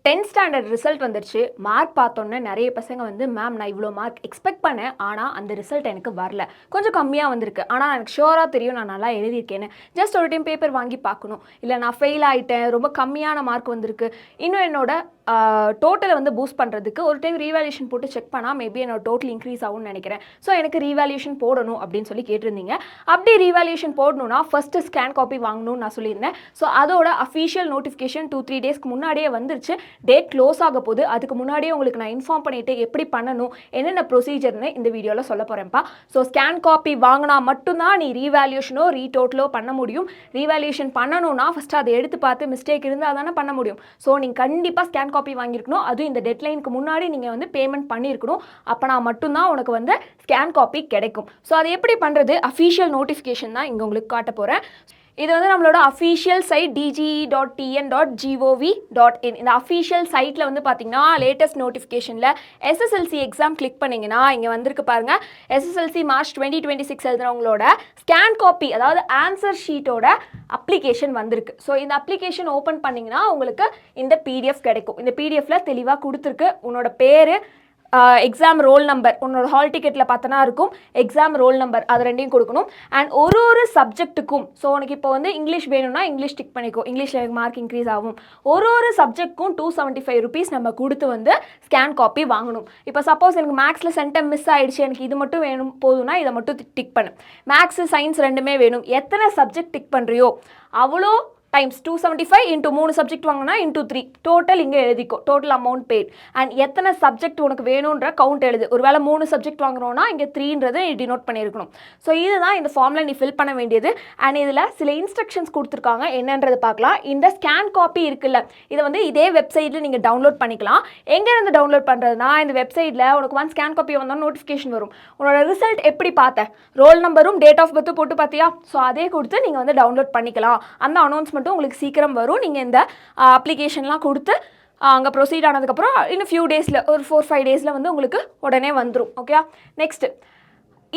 10th standard result வந்துருச்சு. Mark பார்த்தோன்னே நெறைய பசங்க வந்து, மேம் நான் இவ்வளோ மார்க் எக்ஸ்பெக்ட் பண்ணேன். ஆனா, அந்த ரிசல்ட் எனக்கு வரல. கொஞ்சம் கம்மியா வந்திருக்கு. ஆனா, எனக்கு ஷூரா தெரியும் நான் நல்லா எழுதியிருக்கேன்னு. ஜஸ்ட் ஒரு டைம் பேப்பர் வாங்கி பார்க்கணும். இல்ல நான் ஃபெயில் ஆயிட்டேன். ரொம்ப கம்மியான மார்க் வந்திருக்கு. இன்னும் என்னோட டோட்டலை வந்து பூஸ்ட் பண்ணுறதுக்கு ஒரு டைம் ரீவேல்யூஷன் போட்டு செக் பண்ணால் மேபி என்னோட டோட்டல் இன்க்ரீஸ் ஆகும்னு நினைக்கிறேன். ஸோ எனக்கு ரீவேல்யூஷன் போடணும் அப்படின்னு சொல்லி கேட்டிருந்தீங்க. அப்படி ரீவேல்யூஷன் போடணும்னா ஃபஸ்ட்டு ஸ்கேன் காப்பி வாங்கணும்னு நான் சொல்லியிருந்தேன். ஸோ அதோட அஃபீஷியல் நோட்டிஃபிகேஷன் 2-3 டேஸ்க்கு முன்னாடியே வந்துருச்சு. டேட் க்ளோஸ் ஆக போது. அதுக்கு முன்னாடியே உங்களுக்கு நான் இன்ஃபார்ம் பண்ணிவிட்டு எப்படி பண்ணணும், என்னென்ன ப்ரொசீஜர்னு இந்த வீடியோவில் சொல்ல போகிறேன்ப்பா. ஸோ ஸ்கேன் காப்பி வாங்கினா மட்டும்தான் நீ ரீவேல்யூஷனோ ரீடோட்டலோ பண்ண முடியும். ரீவேல்யூஷன் பண்ணணும்னா ஃபஸ்ட்டு அதை எடுத்து பார்த்து மிஸ்டேக் இருந்தால் தானே பண்ண முடியும். ஸோ நீங்கள் கண்டிப்பாக ஸ்கேன் காப்பி வாங்கியிருக்கணும். அதுவும் இந்த டெட்லைனுக்கு முன்னாடி நீங்கள் வந்து பேமெண்ட் பண்ணியிருக்கணும். அப்போனா மட்டும்தான் உனக்கு வந்து ஸ்கேன் காப்பி கிடைக்கும். ஸோ அது எப்படி பண்ணுறது, அஃபீஷியல் நோட்டிஃபிகேஷன் தான் இங்கே உங்களுக்கு காட்ட போகிறேன். இது வந்து நம்மளோட அஃபீஷியல் சைட் dge.tn.gov.in. இந்த அஃபீஷியல் சைட்டில் வந்து பார்த்தீங்கன்னா லேட்டஸ்ட் நோட்டிஃபிகேஷனில் எஸ்எஸ்எல்சி எக்ஸாம் கிளிக் பண்ணிங்கன்னா இங்கே வந்திருக்கு பாருங்கள். எஸ்எஸ்எல்சி மார்ச் 2026 எழுதுறவங்களோட ஸ்கேன் காப்பி, அதாவது ஆன்சர் ஷீட்டோட அப்ளிகேஷன் வந்திருக்கு. ஸோ இந்த அப்ளிகேஷன் ஓப்பன் பண்ணிங்கன்னா உங்களுக்கு இந்த பிடிஎஃப் கிடைக்கும். இந்த பிடிஎஃப்பில் தெளிவாக கொடுத்துருக்கு. உன்னோட பேர், எக்ஸாம் ரோல் நம்பர், உன்னோட ஹால் டிக்கெட்டில் பார்த்தனா இருக்கும் எக்ஸாம் ரோல் நம்பர், அது ரெண்டையும் கொடுக்கணும். அண்ட் ஒரு சப்ஜெக்ட்டுக்கும், ஸோ உனக்கு இப்போ வந்து இங்கிலீஷ் வேணும்னா இங்கிலீஷ் டிக் பண்ணிக்கோ, இங்கிலீஷில் எனக்கு மார்க் இன்க்ரீஸ் ஆகும். ஒரு சப்ஜெக்ட்க்கும் 275 rupees நம்ம கொடுத்து வந்து ஸ்கேன் காப்பி வாங்கணும். இப்போ சப்போஸ் எனக்கு மேக்ஸில் சென்டம் மிஸ் ஆகிடுச்சு, எனக்கு இது மட்டும் வேணும் போதும்னா இதை மட்டும் டிக் பண்ணு. மேக்ஸு சயின்ஸ் ரெண்டுமே வேணும். எத்தனை சப்ஜெக்ட் டிக் பண்ணுறியோ அவ்வளோ டைம்ஸ் 275 இன்ட்டு 3 சப்ஜெக்ட் வாங்கினா இன்ட்டு 3 டோட்டல் இங்கே எழுதிக்கோ, டோட்டல் அமௌண்ட் பெய்ட். அண்ட் எத்தனை சப்ஜெக்ட் உனக்கு வேணுன்ற கவுண்ட் எழுது. ஒரு வேளை 3 சப்ஜெக்ட் வாங்குறோன்னா இங்கே 3ன்றதை டினோட் பண்ணியிருக்கணும். ஸோ இதுதான் இந்த ஃபார்மில் நீ ஃபில் பண்ண வேண்டியது. அண்ட் இதில் சில இன்ஸ்ட்ரக்ஷன்ஸ் கொடுத்துருக்காங்க, என்னன்றது பார்க்கலாம். இந்த ஸ்கேன் காப்பி இருக்குல்ல, இதை வந்து இதே வெப்சைட்டில் நீங்கள் டவுன்லோட் பண்ணிக்கலாம். எங்கேருந்து டவுன்லோட் பண்ணுறதுனா, இந்த வெப்சைட்டில் உனக்கு ஒன் ஸ்கேன் காப்பி வந்தால் நோட்டிஃபிகேஷன் வரும். உன்னோட ரிசல்ட் எப்படி பார்த்தேன், ரோல் நம்பரும் டேட் ஆஃப் பர்த்தும் போட்டு பார்த்தியா, ஸோ அதே கொடுத்து நீங்கள் வந்து டவுன்லோட் பண்ணிக்கலாம். அந்த அனௌன்ஸ்மெண்ட் உங்களுக்கு சீக்கிரம் வரும். நீங்கள் இந்த அப்ளிகேஷன்லாம் கொடுத்து அங்கே ப்ரொசீட் ஆனதுக்கப்புறம் இன்னும் ஃபியூ டேஸில், ஒரு 4-5 டேஸில் வந்து உங்களுக்கு உடனே வந்துடும். ஓகே, நெக்ஸ்ட்டு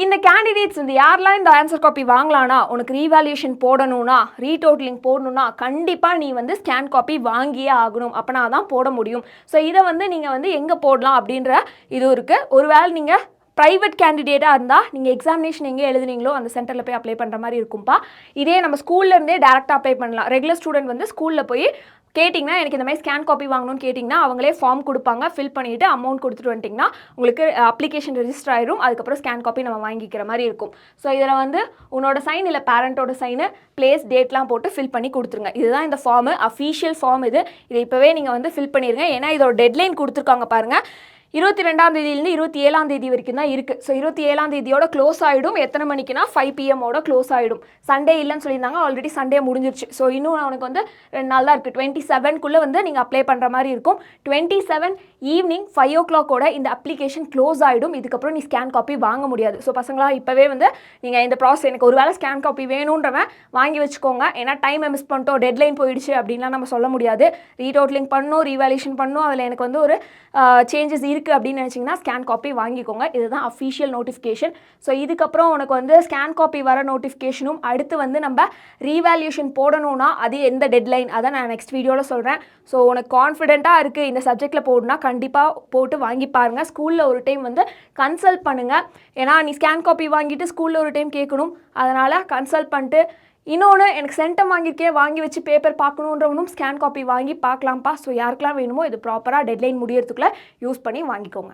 இந்த கேண்டிடேட்ஸ் வந்து யாரெல்லாம் இந்த ஆன்சர் காப்பி வாங்கலான்னா, உனக்கு ரீவேல்யூஷன் போடணும்னா, ரீடோட்டலிங் போடணும்னா கண்டிப்பாக நீ வந்து ஸ்கேன் காப்பி வாங்கியே ஆகணும். அப்போனா தான் போட முடியும். ஸோ இதை வந்து நீங்கள் வந்து எங்கே போடலாம் அப்படின்ற இது இருக்குது. ஒருவேளை நீங்கள் ப்ரைவேட் கேண்டிடேட்டாக இருந்தால் நீங்கள் எக்ஸாமினேஷன் எங்கே எழுதுனீங்களோ அந்த சென்டரில் போய் அப்ளை பண்ணுற மாதிரி இருக்கும்ப்பா. இதே நம்ம ஸ்கூல்லேருந்தே டேரெக்டாக அப்ளை பண்ணலாம். ரெகுலர் ஸ்டூடெண்ட் வந்து ஸ்கூலில் போய் கேட்டிங்கன்னா, எனக்கு இந்த மாதிரி ஸ்கேன் காப்பி வாங்கணும்னு கேட்டிங்கன்னா அவங்களே ஃபார்ம் கொடுப்பாங்க. ஃபில் பண்ணிவிட்டு அமௌண்ட் கொடுத்துட்டு வந்துட்டிங்கன்னா உங்களுக்கு அப்ளிகேஷன் ரெஜிஸ்டர் ஆயிரும். அதுக்கப்புறம் ஸ்கேன் காப்பி நம்ம வாங்கிக்கிற மாதிரி இருக்கும். ஸோ இதில் வந்து உன்னோட சைன் இல்லை பேரண்ட்டோட சைனு, பிளேஸ், டேட்லாம் போட்டு ஃபில் பண்ணி கொடுத்துருங்க. இதுதான் இந்த ஃபார்மு, அஃபீஷியல் ஃபார்ம் இது. இதை இப்போவே நீங்கள் வந்து ஃபில் பண்ணிடுங்க. ஏன்னா இதோட டெட்லைன் கொடுத்துருக்காங்க பாருங்கள். 22ஆம் தேதியிலேருந்து 27ஆம் தேதி வரைக்கும் தான் இருக்குது. ஸோ 27ஆம் தேதியோட க்ளோஸ் ஆகிடும். எத்தனை மணிக்குனா 5 PM க்ளோஸ் ஆகிடும். சண்டே இல்லைன்னு சொல்லியிருந்தாங்க, ஆல்ரெடி சண்டே முடிஞ்சிருச்சு. ஸோ இன்னும் உனக்கு வந்து 2 நாள் தான் இருக்குது. 27க்குள்ளே வந்து நீங்கள் அப்ளை பண்ணுற மாதிரி இருக்கும். 27 ஈவினிங் 5 o'clock இந்த அப்ளிகேஷன் க்ளோஸ் ஆகிடும். இதுக்கப்புறம் நீ ஸ்கேன் காப்பி வாங்க முடியாது. ஸோ பசங்களா இப்போவே வந்து நீங்கள் இந்த ப்ராசஸ், எனக்கு ஒரு வேளை ஸ்கேன் காப்பி வேணுன்றவன் வாங்கி வச்சுக்கோங்க. ஏன்னா டைமை மிஸ் பண்ணிட்டோம், டெட்லைன் போயிடுச்சு அப்படின்லாம் நம்ம சொல்ல முடியாது. ரீடோட்டலிங் பண்ணணும், ரீவேல்யூஷன் பண்ணணும், அதில் எனக்கு வந்து ஒரு சேஞ்சஸ் இருக்குது அப்படின்னு நினச்சிங்கன்னா ஸ்கேன் காப்பி வாங்கிக்கோங்க. இதுதான் அஃபீஷியல் நோட்டிஃபிகேஷன். ஸோ இதுக்கப்புறம் உனக்கு வந்து ஸ்கேன் காப்பி வர நோட்டிஃபிகேஷனும், அடுத்து வந்து நம்ம ரீவேல்யூஷன் போடணும்னா அது எந்த டெட்லைன் அதை நான் நெக்ஸ்ட் வீடியோவில் சொல்கிறேன். ஸோ உனக்கு கான்ஃபிடென்ட்டாக இருக்குது இந்த சப்ஜெக்டில் போடணும்னா கண்டிப்பாக போட்டு வாங்கி பாருங்கள். ஸ்கூலில் ஒரு டைம் வந்து கன்சல்ட் பண்ணுங்கள். ஏன்னா நீ ஸ்கேன் காப்பி வாங்கிட்டு ஸ்கூலில் ஒரு டைம் கேட்கணும். அதனால் கன்சல்ட் பண்ணிட்டு, இன்னொன்று எனக்கு சென்டம் வாங்கியிருக்கே, வாங்கி வச்சு பேப்பர் பார்க்கணுன்றவனும் ஸ்கேன் காப்பி வாங்கி பார்க்கலாம்ப்பா. ஸோ யாருக்கெல்லாம் வேணுமோ இது ப்ராப்பராக டெட்லைன் முடியறதுக்குள்ளே யூஸ் பண்ணி வாங்கிக்கோங்க.